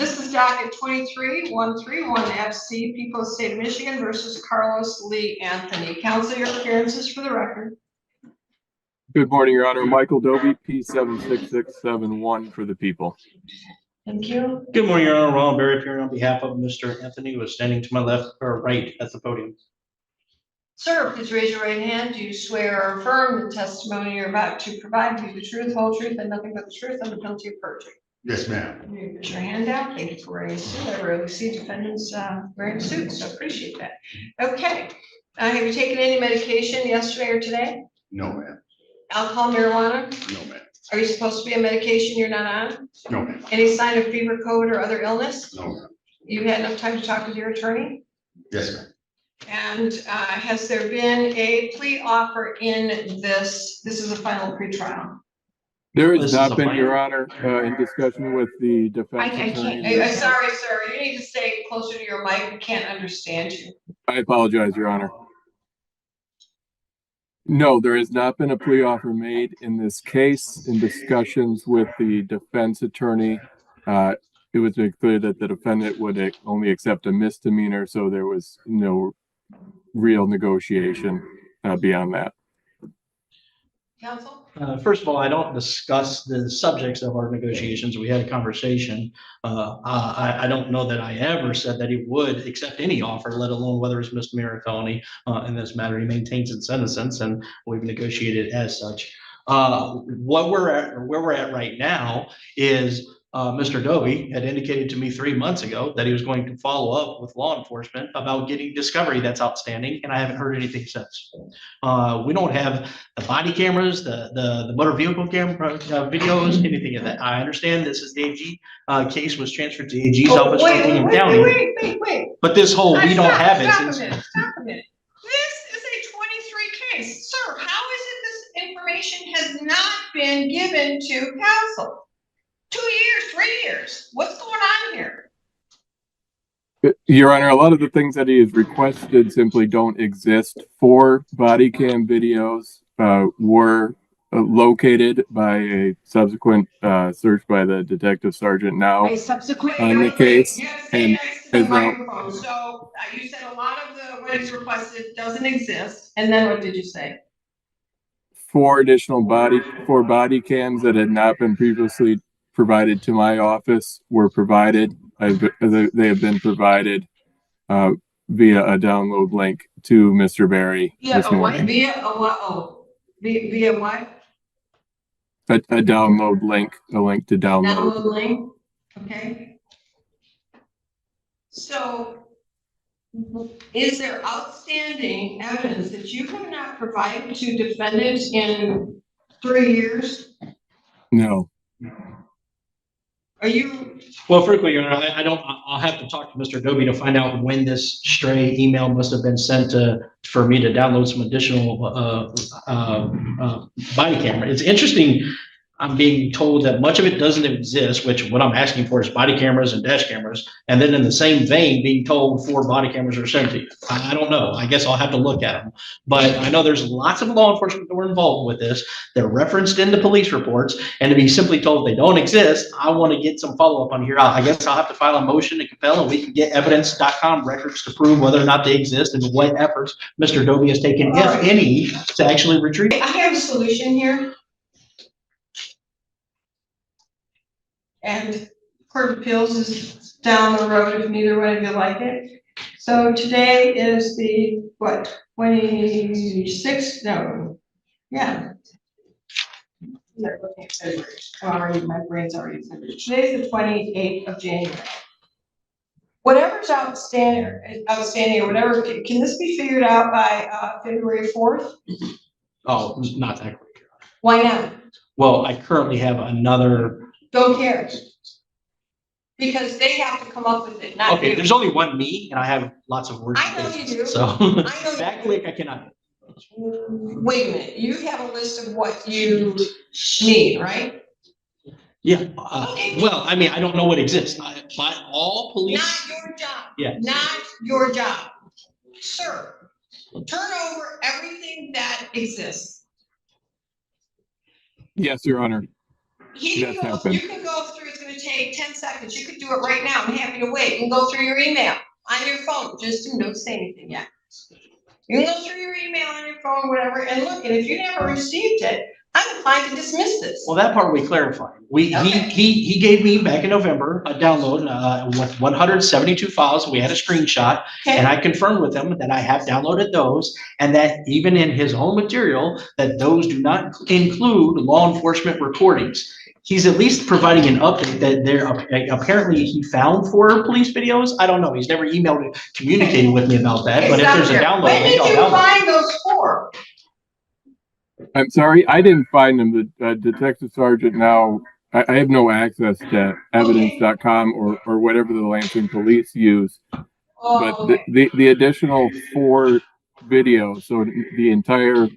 This is docket 23-131 FC, People of the State of Michigan versus Carlos Lee Anthony. Counsel, your appearances for the record. Good morning, Your Honor. Michael Doby, P76671 for the people. Thank you. Good morning, Your Honor. Ronald Berry appearing on behalf of Mr. Anthony, who is standing to my left or right at the podium. Sir, please raise your right hand. Do you swear or affirm the testimony you're about to provide to be the truth, whole truth, and nothing but the truth under penalty of perjury? Yes, ma'am. You put your hand out. Thank you for wearing a suit. I rarely see defendants wearing suits, so appreciate that. Okay. Have you taken any medication yesterday or today? No, ma'am. Alcohol, marijuana? No, ma'am. Are you supposed to be on medication you're not on? No, ma'am. Any sign of fever, COVID, or other illness? No, ma'am. You had enough time to talk with your attorney? Yes, ma'am. And has there been a plea offer in this? This is a final pretrial. There has not been, Your Honor, in discussion with the defense I attorney. can't. I'm sorry, sir. You need to stay closer to your mic. We can't understand you. I apologize, Your Honor. No, there has not been a plea offer made in this case. In discussions with the defense attorney, it was made clear that the defendant would only accept a misdemeanor, so there was no real negotiation beyond that. Counsel? First of all, I don't discuss the subjects of our negotiations. We had a conversation. I don't know that I ever said that he would accept any offer, let alone whether it's misdemeanor or felony. In this matter, he maintains his innocence, and we've negotiated as such. Where we're at right now is Mr. Doby had indicated to me 3 months ago that he was going to follow up with law enforcement about getting discovery that's outstanding, and I haven't heard anything since. We don't have the body cameras, the motor vehicle camera videos, anything of that. I understand this is the AG case was transferred to the AG's office from William County. Wait. But this whole we don't have it. Stop a minute. This is a 23 case. Sir, how is it this information has not been given to counsel? 2 years, 3 years. What's going on here? Your Honor, a lot of the things that he has requested simply don't exist. 4 body cam videos were located by a subsequent search by the detective sergeant now on the case. And the microphone. So you said a lot of what is requested doesn't exist. And then what did you say? 4 additional body cams that had not been previously provided to my office were provided. They have been provided via a download link to Mr. Berry this morning. Via what? A download link, a link to download. Download link. Okay. So, is there outstanding evidence that you have not provided to defendants in 3 years? No. Are you? Well, frequently, Your Honor, I'll have to talk to Mr. Doby to find out when this stray email must have been sent for me to download some additional body camera. It's interesting. I'm being told that much of it doesn't exist, which what I'm asking for is body cameras and dash cameras. And then in the same vein, being told 4 body cameras are sent to you. I don't know. I guess I'll have to look at them. But I know there's lots of law enforcement that were involved with this. They're referenced in the police reports. And to be simply told they don't exist, I want to get some follow-up on here. I guess I'll have to file a motion to compel, and we can get evidence.com records to prove whether or not they exist and what efforts Mr. Doby has taken, if any, to actually retrieve. I have a solution here. And Court of Appeals is down the road if neither one of you like it. So today is the, what, 26th? No, yeah. My brain's already finished. Today's the 28th of January. Whatever's outstanding or whatever, can this be figured out by February 4th? Oh, not that quick. Why not? Well, I currently have another. Don't care. Because they have to come up with it, not okay, you. There's only one me, and I have lots of work. I know you do. So I know that quick, I cannot. Wait a minute. You have a list of what you need, right? Yeah. Well, I mean, I don't know what exists. By all police. Not your job. Yeah. Not your job. Sir, turn over everything that exists. Yes, Your Honor. You That's can happened. go through, it's gonna take 10 seconds. You could do it right now. I'm happy to wait. You can go through your email on your phone. Just don't say anything yet. You can go through your email on your phone, whatever, and look, and if you never received it, I'm inclined to dismiss this. Well, that part we clarified. He gave me back in November a download with 172 files. We had a screenshot, and I confirmed with him that I have downloaded those, and that even in his own material, that those do not include law enforcement recordings. He's at least providing an update that there apparently he found 4 police videos. I don't know. He's never emailed or communicated with me about that. But if there's a download, when did you find those 4? I'm sorry, I didn't find them. The Detective Sergeant now, I have no access to evidence.com or whatever the Lansing police use. But the additional 4 videos, so the entire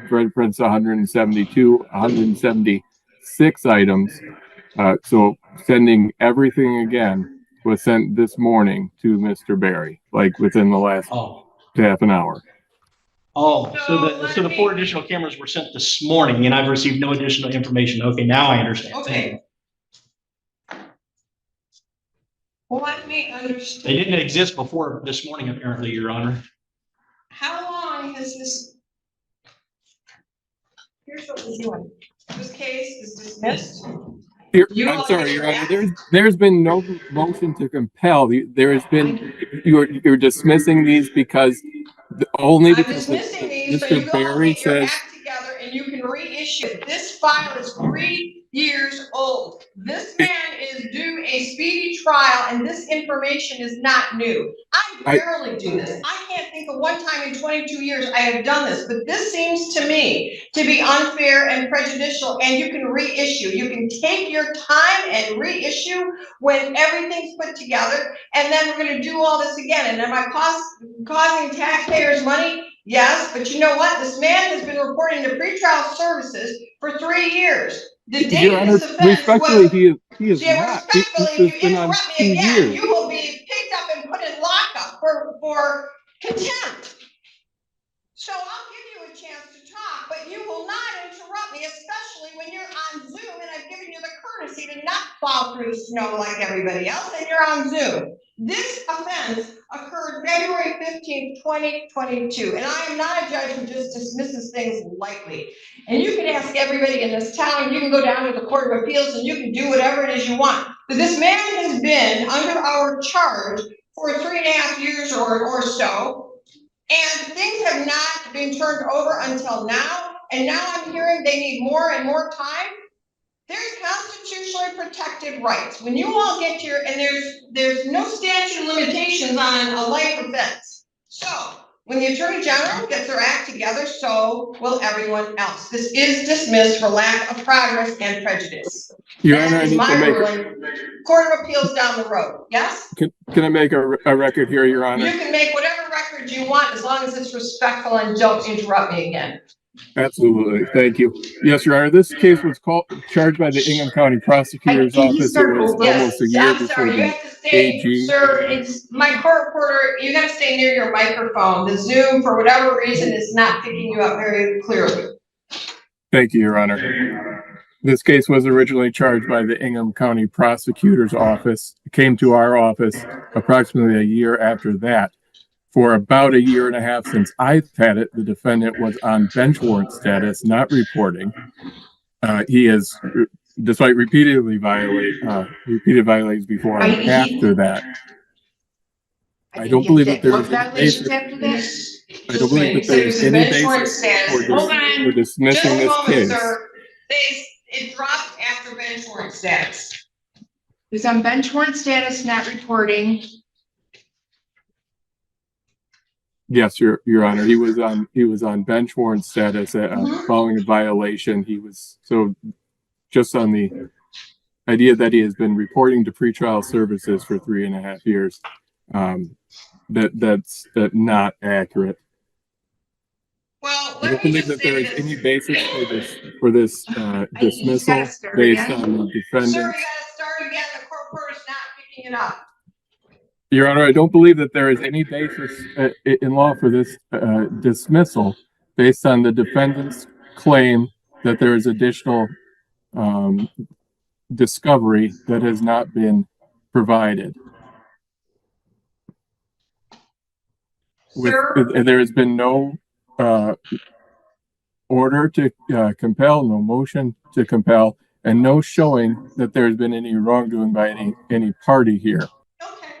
Red Prince 176 items. So sending everything again was sent this morning to Mr. Barry, like within the last half an hour. Oh, so the 4 additional cameras were sent this morning, and I've received no additional information. Okay, now I understand. Okay. Well, let me understand. They didn't exist before this morning, apparently, Your Honor. How long has this? Here's what we're doing. This case is dismissed. I'm sorry, Your Honor. There's been no motion to compel. There has been you're dismissing these because only because Mr. Barry says. Act together and you can reissue it. This file is 3 years old. This man is due a speedy trial, and this information is not new. I rarely do this. I can't think of one time in 22 years I have done this, but this seems to me to be unfair and prejudicial, and you can reissue. You can take your time and reissue when everything's put together, and then we're going to do all this again. And am I causing taxpayers money? Yes, but you know what? This man has been reporting to pretrial services for 3 years. The date of this offense respectfully, he is not. Respectfully, if you interrupt me again, you will be picked up and put in lockup for contempt. So I'll give you a chance to talk, but you will not interrupt me, especially when you're on Zoom, and I've given you the courtesy to not plow through snow like everybody else, and you're on Zoom. This offense occurred February 15th, 2022, and I am not a judge who just dismisses things lightly. And you can ask everybody in this town, you can go down to the Court of Appeals, and you can do whatever it is you want. But this man has been under our charge for 3.5 years or so, and things have not been turned over until now. And now I'm hearing they need more and more time. There's constitutionally protected rights. When you all get here, and there's no statute of limitations on a life offense. So when the Attorney General gets their act together, so will everyone else. This is dismissed for lack of progress and prejudice. Your Honor, I need to make Court of Appeals down the road. Yes? Can I make a record here, Your Honor? You can make whatever record you want as long as it's respectful and don't interrupt me again. Absolutely. Thank you. Yes, Your Honor. This case was charged by the Ingham County Prosecutor's Office. It was almost a year before the AG. Sir, it's my court reporter. You got to stay near your microphone. The Zoom, for whatever reason, is not picking you up very clearly. Thank you, Your Honor. This case was originally charged by the Ingham County Prosecutor's Office. It came to our office approximately a year after that. For about 1.5 years since I've had it, the defendant was on bench warrant status, not reporting. He has, despite repeated violations before and after that. I don't believe that there is any basis. I don't believe that there is any basis for dismissing this case. Sir. It dropped after bench warrant status. He was on bench warrant status, not reporting. Yes, Your Honor. He was on bench warrant status following a violation. He was just on the idea that he has been reporting to pretrial services for 3.5 years. That's not accurate. Well, I don't believe that there is any basis for this dismissal based on the defendant. Sir, you gotta start again. The court reporter's not picking it up. Your Honor, I don't believe that there is any basis in law for this dismissal based on the defendant's claim that there is additional discovery that has not been provided. Sir, There has been no order to compel, no motion to compel, and no showing that there has been any wrongdoing by any party here. okay.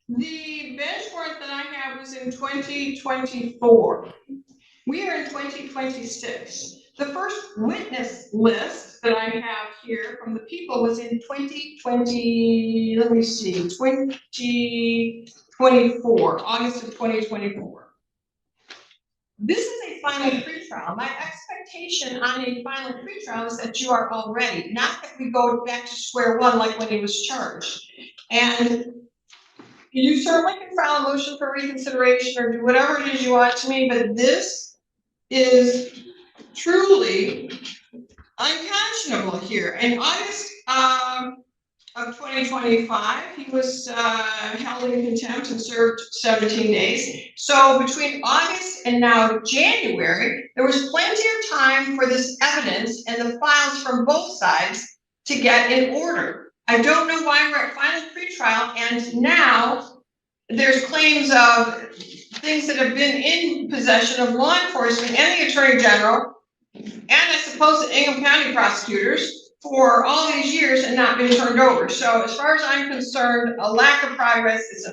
The bench warrant that I have was in 2024. We are in 2026. The first witness list that I have here from the people was in 2020, let me see, 2024, August of 2024. This is a final pretrial. My expectation on a final pretrial is that you are all ready, not that we go back to square one like when he was charged. And you certainly can file a motion for reconsideration or do whatever it is you want to me, but this is truly unconscionable here. In August of 2025, he was held in contempt and served 17 days. So between August and now January, there was plenty of time for this evidence and the files from both sides to get in order. I don't know why we're at final pretrial and now there's claims of things that have been in possession of law enforcement and the Attorney General, and I suppose the Ingham County prosecutors for all these years and not been turned over. So as far as I'm concerned, a lack of progress is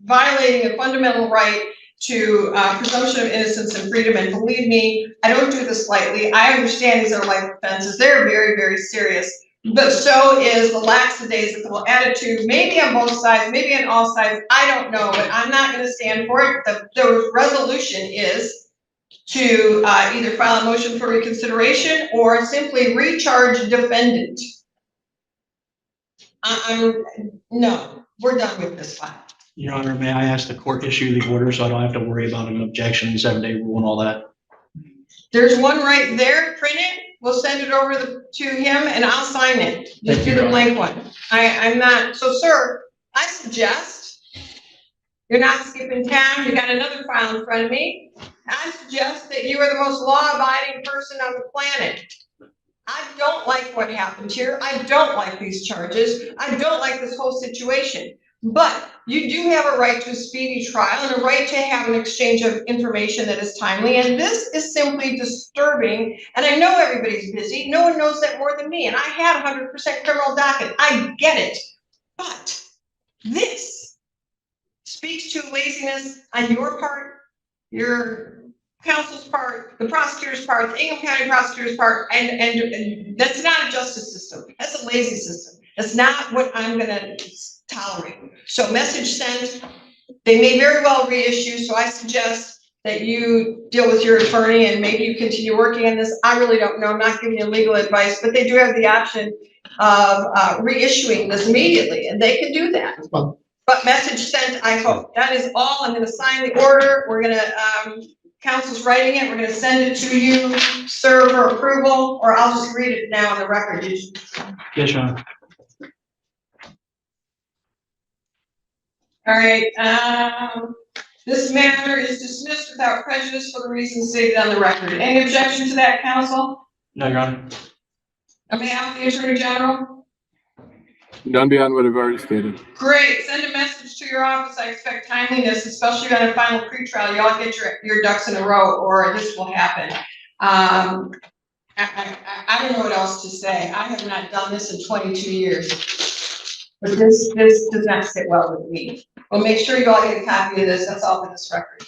violating a fundamental right to presumption of innocence and freedom. And believe me, I don't do this lightly. I understand these are life offenses. They're very, very serious. But so is the lackadaisical attitude, maybe on both sides, maybe on all sides. I don't know, but I'm not going to stand for it. The resolution is to either file a motion for reconsideration or simply recharge defendant. No, we're done with this file. Your Honor, may I ask the court issue the order so I don't have to worry about an objection, 7-day rule and all that? There's one right there, print it, we'll send it over to him and I'll sign it. Just do the blank one. I'm not, so sir, I suggest, you're not skipping town, you got another file in front of me. I suggest that you are the most law-abiding person on the planet. I don't like what happened here. I don't like these charges. I don't like this whole situation. But you do have a right to a speedy trial and a right to have an exchange of information that is timely. And this is simply disturbing. And I know everybody's busy. No one knows that more than me. And I had 100% criminal docket. I get it. But this speaks to laziness on your part, your counsel's part, the prosecutor's part, the Ingham County prosecutor's part, and that's not a justice system. That's a lazy system. That's not what I'm gonna tolerate. So message sent, they may very well reissue, so I suggest that you deal with your attorney and maybe you continue working on this. I really don't know, I'm not giving you legal advice, but they do have the option of reissuing this immediately, and they can do that. But message sent, I hope. That is all. I'm gonna sign the order. We're gonna, council's writing it. We're gonna send it to you, sir, for approval, or I'll just read it now on the record. Yes, Your Honor. All right, this matter is dismissed without prejudice for the reasons stated on the record. Any objection to that, counsel? No, Your Honor. On behalf of the Attorney General? None beyond what I've already stated. Great, send a message to your office. I expect timeliness, especially on a final pretrial. You all get your ducks in a row or this will happen. I don't know what else to say. I have not done this in 22 years. But this does not sit well with me. Well, make sure you all get a copy of this. That's all for this record.